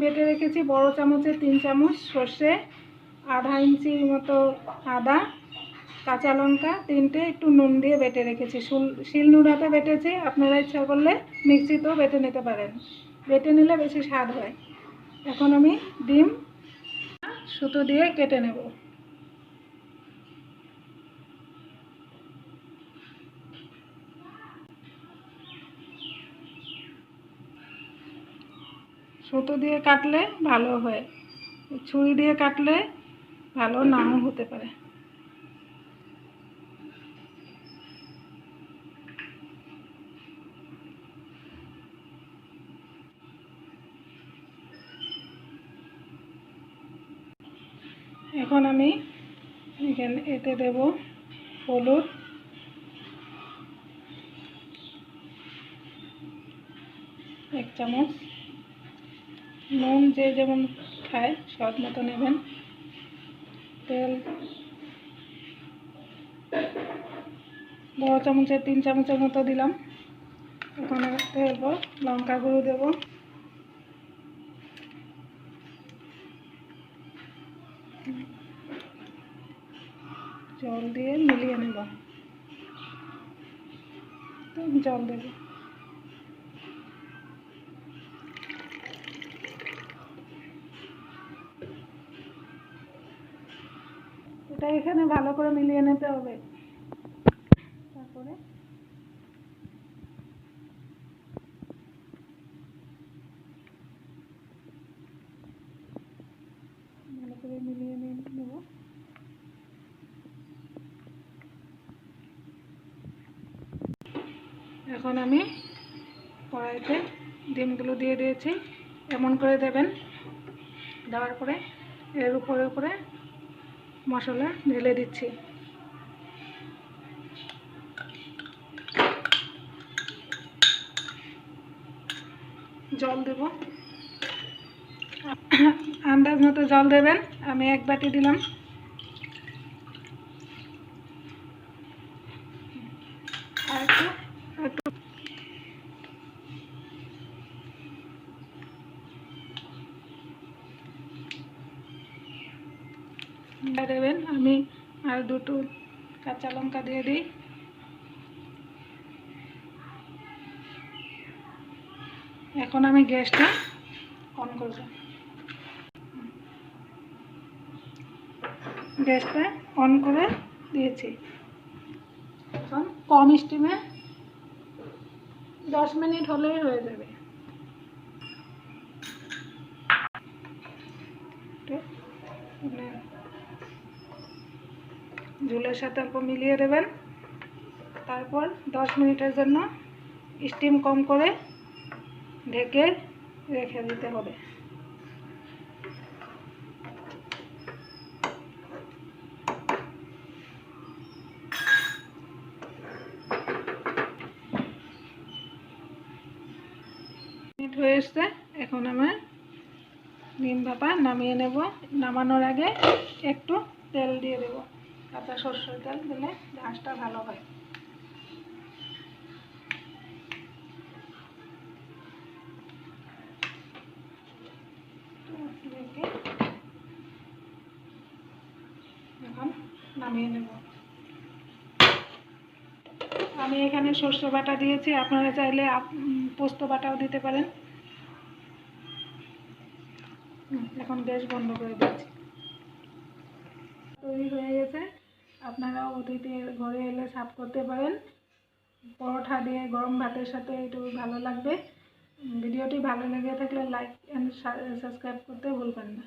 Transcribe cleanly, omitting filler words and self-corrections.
বেটে রেখেছি বড় চামচে 3 চামচ সর্ষে, আধা ইঞ্চির মতো আদা, কাঁচা লঙ্কা 3টে, একটু নুন দিয়ে বেটে রেখেছি। শিলনোড়াতে বেটেছি, আপনারা ইচ্ছা করলে মিক্সিতেও বেটে নিতে পারেন, বেটে নিলে বেশি স্বাদ হয়। এখন আমি ডিম সুতো দিয়ে কেটে নেব। সুতো দিয়ে কাটলে ভালো হয়, ছুরি দিয়ে কাটলে ভালো নাও হতে পারে। এখন আমি এতে দেব হলুদ, 1 চামচ, নুন যে যেমন খায় স্বাদ মতো নেবেন, তেল বড় চামচের 3 চামচের মতো দিলাম। এখন দেব লঙ্কা গুঁড়ো, দেব জল দিয়ে মিলিয়ে নেব, জল দেব। এটা এখানে ভালো করে মিলিয়ে নিতে হবে। তারপরে ভালো করে মিলিয়ে নেব। এখন আমি কড়াইতে ডিমগুলো দিয়ে দিয়েছি, এমন করে দেবেন। দেওয়ার পরে এর উপরে মশলা ঢেলে দিচ্ছি। জল দেব, আন্দাজ মতো জল দেবেন। আমি 1 বাটি দিলাম। আর একটু দেবেন। আমি আর 2টো কাঁচা লঙ্কা দিয়ে দিই। এখন আমি গ্যাসটা অন করব। গ্যাসটা অন করে দিয়েছি। এখন কম স্টিমে 10 মিনিট হলেই হয়ে যাবে। ঝোলের সাথে অল্প মিলিয়ে দেবেন। তারপর 10 মিনিটের জন্য স্টিম কম করে ঢেকে রেখে দিতে হবে। মিনিট হয়ে এসছে। এখন আমার ডিম ভাপা নামিয়ে নেব। নামানোর আগে একটু তেল দিয়ে দেব, কাঁচা সরষের তেল দিলে ঝাঁসটা ভালো হয়। এখন নামিয়ে নেব। আমি এখানে সরষে বাটা দিয়েছি, আপনারা চাইলে পোস্ত বাটাও দিতে পারেন। এখন গ্যাস বন্ধ করে দিচ্ছি। তৈরি হয়ে গেছে। আপনারা অতিথি ঘরে এলে সার্ভ করতে পারেন। পরোটা দিয়ে গরম ভাতের সাথে একটু ভালো লাগবে। ভিডিওটি ভালো লেগে থাকলে লাইক এন্ড সাবস্ক্রাইব করতে ভুলবেন না।